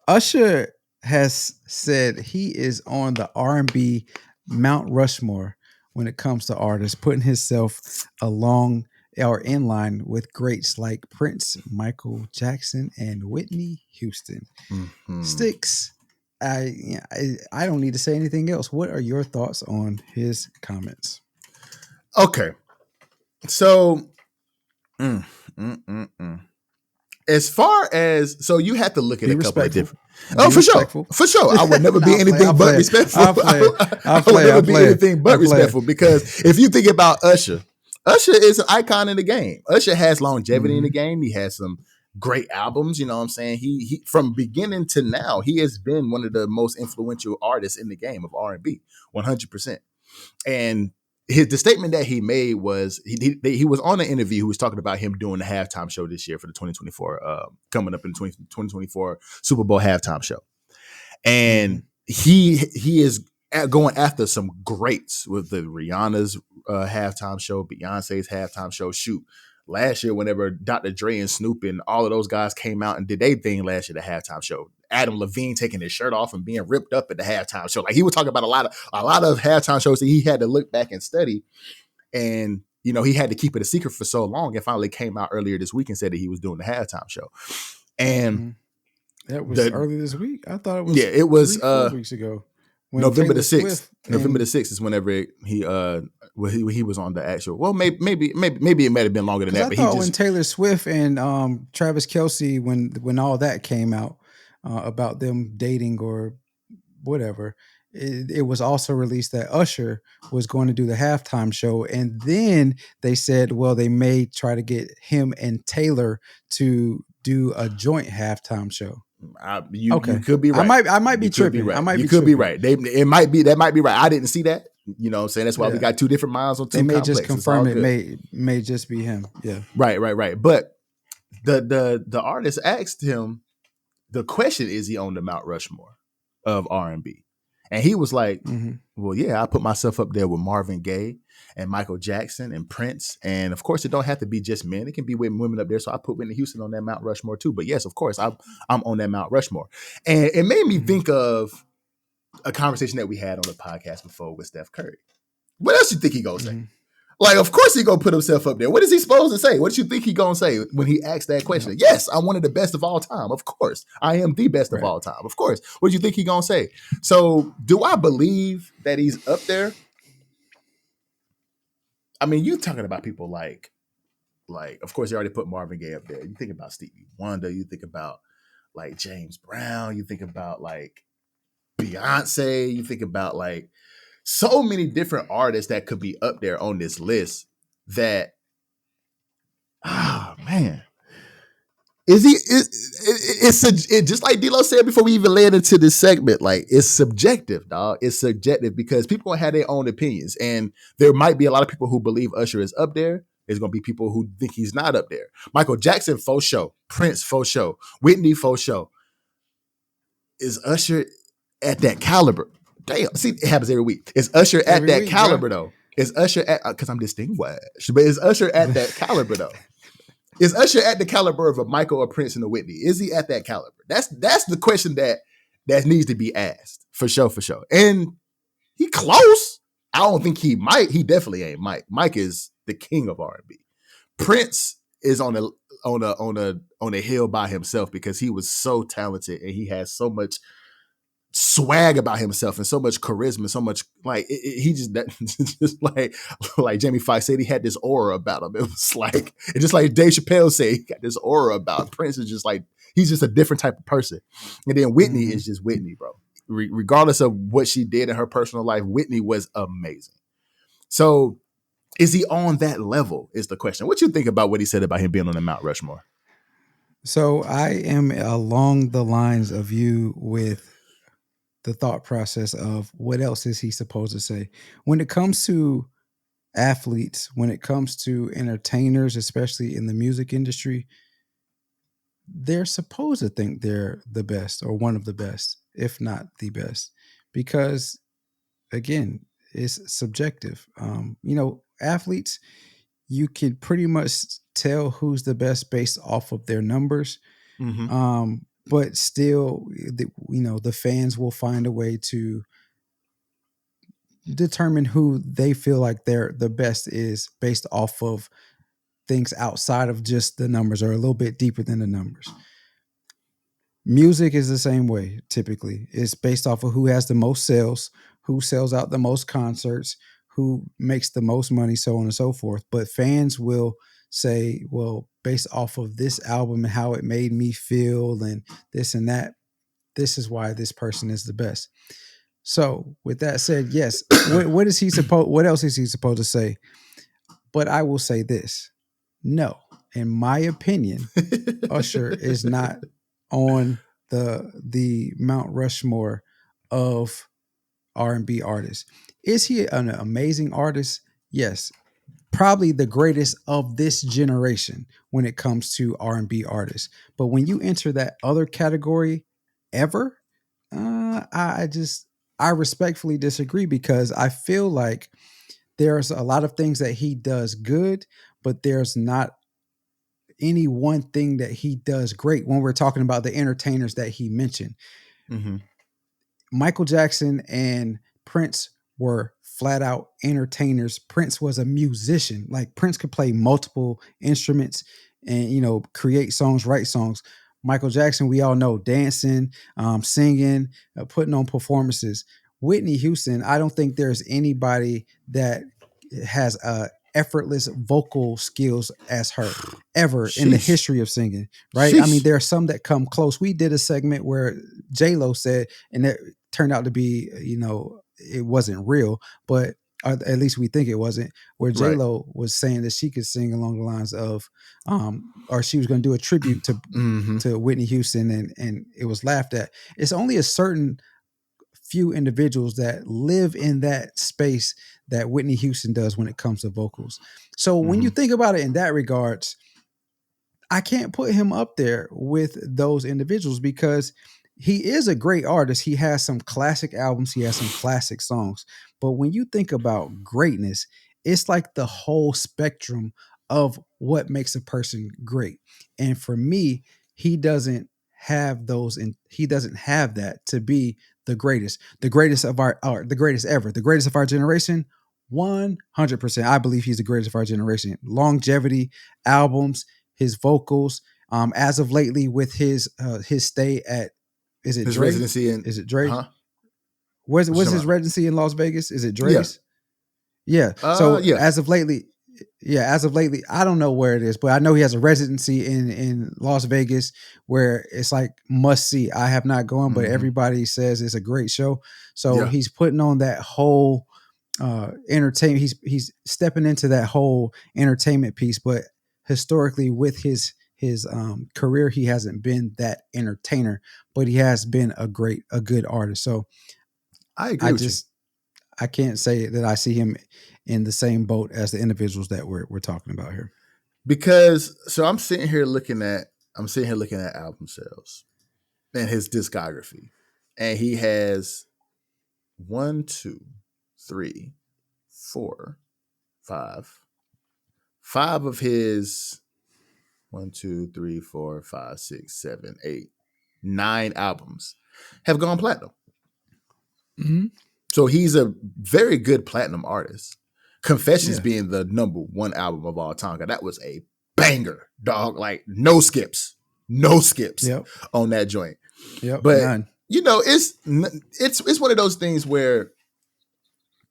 Usher has said he is on the R&B Mount Rushmore when it comes to artists, putting himself along or in line with greats like Prince, Michael Jackson, and Whitney Houston. Mhm. Sticks. I don't need to say anything else. What are your thoughts on his comments? Okay, so mm, mm, mm, mm. As far as so, you have to look at Be a couple of respectful. different. Oh, Be for sure, respectful. for sure. I would never be I'll anything but play it. respectful. I'll play it. I would never be anything but I'll play it. respectful because if you think about Usher, Usher is an icon in the game. Usher has longevity in the Mhm. game. He has some great albums. You know what I'm saying? He from beginning to now, he has been one of the most influential artists in the game of R&B, 100%. And the statement that he made was he was on an interview. He was talking about him doing the halftime show this year for the 2024 coming up in 2024 Super Bowl halftime show, and Mhm. he is going after some greats with the Rihanna's halftime show, Beyonce's halftime show. Shoot, last year whenever Dr. Dre and Snoop and all of those guys came out and did their thing last year, the halftime show. Adam Levine taking his shirt off and being ripped up at the halftime show. Like he was talking about a lot of halftime shows that he had to look back and study. And he had to keep it a secret for so long. It finally came out earlier this week and said that he was doing the halftime show. And Mhm. That was early this week. I thought it was it was 3-4 weeks ago when November the Taylor 6th. Swift November the and 6th is whenever he was on the actual. Well, maybe it might have been longer than that. I But thought when Taylor Swift and Travis Kelce when all that came out about them dating or whatever, it was also released that Usher was going to do the halftime show, and then they said, well, they may try to get him and Taylor to do a joint halftime show. You Okay, could be right. I might be You could be tripping. I right. might You be could be tripping. right. That might be right. I didn't see that. You know what I'm saying? That's why we Yeah, got two different minds on they two may just complexes. It's all confirm it. good. May just be him. Yeah. Right. But the artist asked him the question: is he on the Mount Rushmore of R&B? And he was like, Mhm. well, yeah, I put myself up there with Marvin Gaye and Michael Jackson and Prince. And of course, it don't have to be just men. It can be women up there. So I put Whitney Houston on that Mount Rushmore too. But yes, of course, I'm on that Mount Rushmore. And it made me Mhm. think of a conversation that we had on the podcast before with Steph Curry. What else you think he gonna say? Mhm. Like, of course he gonna put himself up there. What is he supposed to say? What do you think he gonna say when he asks that Yeah. question? Yes, I'm one of the best of all time. Of course, I am the best of Right. all time. Of course. What do you think he gonna say? So, do I believe that he's up there? I mean, you talking about people like, of course, you already put Marvin Gaye up there. You think about Stevie Wonder. You think about like James Brown. You think about like Beyonce. You think about like so many different artists that could be up there on this list that, oh man, is he it's just like D-Lo said before we even led into this segment, like it's subjective, dog. It's subjective because people have their own opinions, and there might be a lot of people who believe Usher is up there. There's gonna be people who think he's not up there. Michael Jackson, faux show. Prince, faux show. Whitney, faux show. Is Usher at that caliber? Damn, see, it happens every week. Is Usher at Every that week, caliber bro. though? Is Usher at, because I'm distinguished, but is Usher at that caliber though? Is Usher at the caliber of a Michael or Prince and a Whitney? Is he at that caliber? That's the question that needs to be asked for sure. And he close. I don't think he might. He definitely ain't Mike. Mike is the king of R&B. Prince is on a hill by himself because he was so talented and he has so much swag about himself and so much charisma, so much like he just like Jamie Foxx said, he had this aura about him. It was like, and just like Dave Chappelle said, he got this aura about him. Prince is just like, he's just a different type of person. And then Whitney is just Whitney, bro. Regardless of what she did in her personal life, Whitney was amazing. So is he on that level is the question. What you think about what he said about him being on the Mount Rushmore? So I am along the lines of you with the thought process of what else is he supposed to say when it comes to athletes, when it comes to entertainers, especially in the music industry. They're supposed to think they're the best or one of the best, if not the best, because again, it's subjective. Athletes, you can pretty much tell who's the best based off of their numbers. Mm-hmm. but still, the fans will find a way to determine who they feel like they're the best is based off of things outside of just the numbers or a little bit deeper than the numbers. Music is the same way. Typically, it's based off of who has the most sales, who sells out the most concerts, who makes the most money, so on and so forth. But fans will say, well, based off of this album and how it made me feel and this and that, this is why this person is the best. So with that said, yes, what is he supposed, what else is he supposed to say? But I will say this. No, in my opinion, Usher is not on the Mount Rushmore of R&B artists. Is he an amazing artist? Yes. Probably the greatest of this generation when it comes to R&B artists. But when you enter that other category ever, I respectfully disagree because I feel like there's a lot of things that he does good, but there's not any one thing that he does great when we're talking about the entertainers that he mentioned. Mm-hmm. Michael Jackson and Prince were flat out entertainers. Prince was a musician. Like Prince could play multiple instruments and, create songs, write songs. Michael Jackson, we all know, dancing, singing, putting on performances. Whitney Houston, I don't think there's anybody that has effortless vocal skills as her ever in the history of singing, right? I mean, there are some that come close. We did a segment where J-Lo said, and it turned out to be, it wasn't real, but at least we think it wasn't, where J-Lo was saying that she could sing along the lines of, or she was going to do a tribute to Whitney Houston, and it was laughed at. It's only a certain few individuals that live in that space that Whitney Houston does when it comes to vocals. So when you think about it in that regards, I can't put him up there with those individuals because he is a great artist. He has some classic albums. He has some classic songs. But when you think about greatness, it's like the whole spectrum of what makes a person great. And for me, he doesn't have those, and he doesn't have that to be the greatest of the greatest ever, the greatest of our generation. 100%. I believe he's the greatest of our generation. Longevity, albums, his vocals. As of lately, with his stay at, is it his Dre? residency in, Is it Dre? Huh? What's his residency in Las Vegas? Is it Dre's? Yeah. So as of lately, I don't know where it is, but I know he has a residency in Las Vegas where it's like must see. I have not gone, but everybody says it's a great show. So he's putting on that whole entertainment. He's stepping into that whole entertainment piece, but historically with his career, he hasn't been that entertainer, but he has been a good artist. So I agree with you. I can't say that I see him in the same boat as the individuals that we're talking about here. Because I'm sitting here looking at album sales and his discography. And he has 1, 2, 3, 4, 5. 5 of his 1, 2, 3, 4, 5, 6, 7, 8, 9 albums have gone platinum. Mm-hmm. So he's a very good platinum artist. Confessions being the number 1 album of all time. That was a banger, dog. Like no skips on that joint. Yep, but none. It's one of those things where,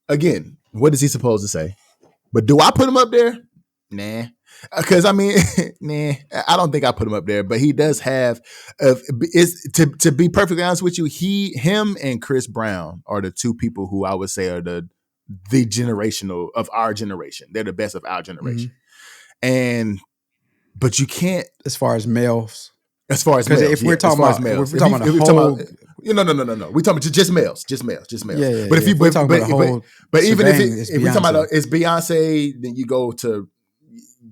again, what is he supposed to say? But do I put him up there? Nah. Because I mean, I don't think I put him up there. But he does have, to be perfectly honest with you, him and Chris Brown are the 2 people who I would say are the generational of our generation. They're the best of our generation. But you can't, as far as males. Because if we're talking about males, we're talking about the whole. No. We talking about just males. Yeah. But if you, but even if we talking about it's Beyonce, then you go to.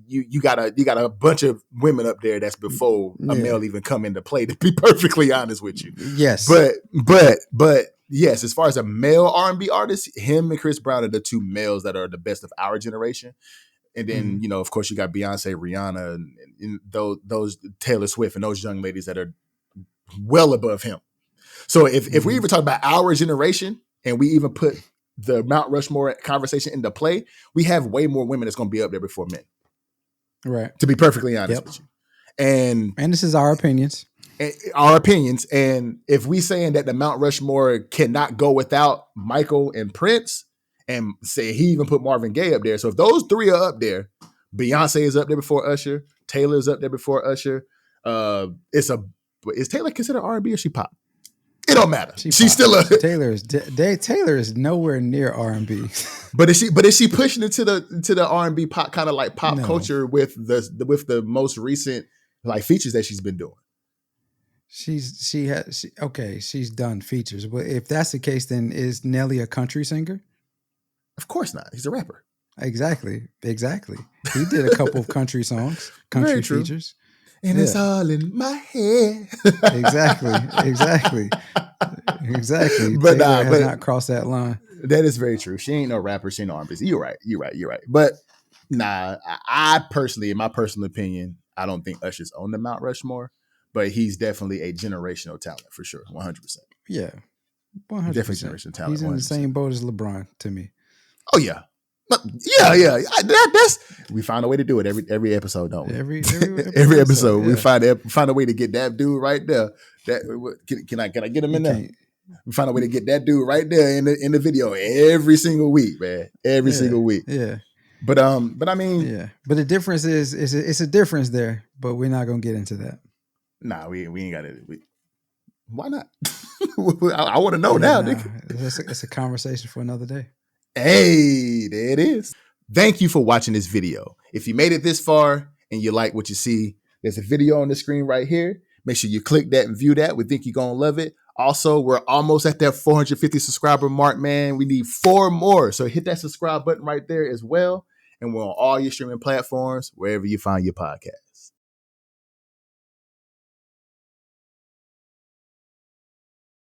You got a bunch of women up there that's before a male even come into play, to be perfectly honest with you. Yes. But yes, as far as a male R&B artist, him and Chris Brown are the 2 males that are the best of our generation. And then, of course, you got Beyonce, Rihanna, and those Taylor Swift and those young ladies that are well above him. So if we even talk about our generation and we even put the Mount Rushmore conversation into play, we have way more women that's going to be up there before men. Right. To be perfectly honest with you. And this is our opinions. Our opinions. And if we saying that the Mount Rushmore cannot go without Michael and Prince, and say he even put Marvin Gaye up there. So if those three are up there, Beyonce is up there before Usher, Taylor's up there before Usher. Is Taylor considered R&B or she pop? It don't matter. She's still a Taylor is nowhere near R&B. But is she pushing into the R&B pop kind of like pop culture with the most recent like features that she's been doing? She's done features. But if that's the case, then is Nelly a country singer? Of course not. He's a rapper. Exactly. He did a couple of country songs, country features. And it's all in my head. Exactly. But Taylor has not crossed that line. That is very true. She ain't no rapper. She ain't no R&B. You're right. But I personally, in my personal opinion, I don't think Usher's on the Mount Rushmore, but he's definitely a generational talent for sure. 100%. Yeah. 100%. Definitely generational talent. He's in 100%. the same boat as LeBron to me. Oh yeah. Yeah. That's we find a way to do it every episode, don't we? Every episode, yeah. we find a way to get that dude right there. Can I get him in there? We find a way to get that dude right there in the video every single week, man. Every single week. Yeah. But I mean, yeah. But the difference is it's a difference there. But we're not gonna get into that. Nah, we ain't got it. Why not? I want to know now, nigga. It's a conversation for another day. Hey, there it is. Thank you for watching this video. If you made it this far and you like what you see, there's a video on the screen right here. Make sure you click that and view that. We think you're going to love it. Also, we're almost at that 450 subscriber mark, man. We need 4 more. So hit that subscribe button right there as well. And we're on all your streaming platforms, wherever you find your podcast.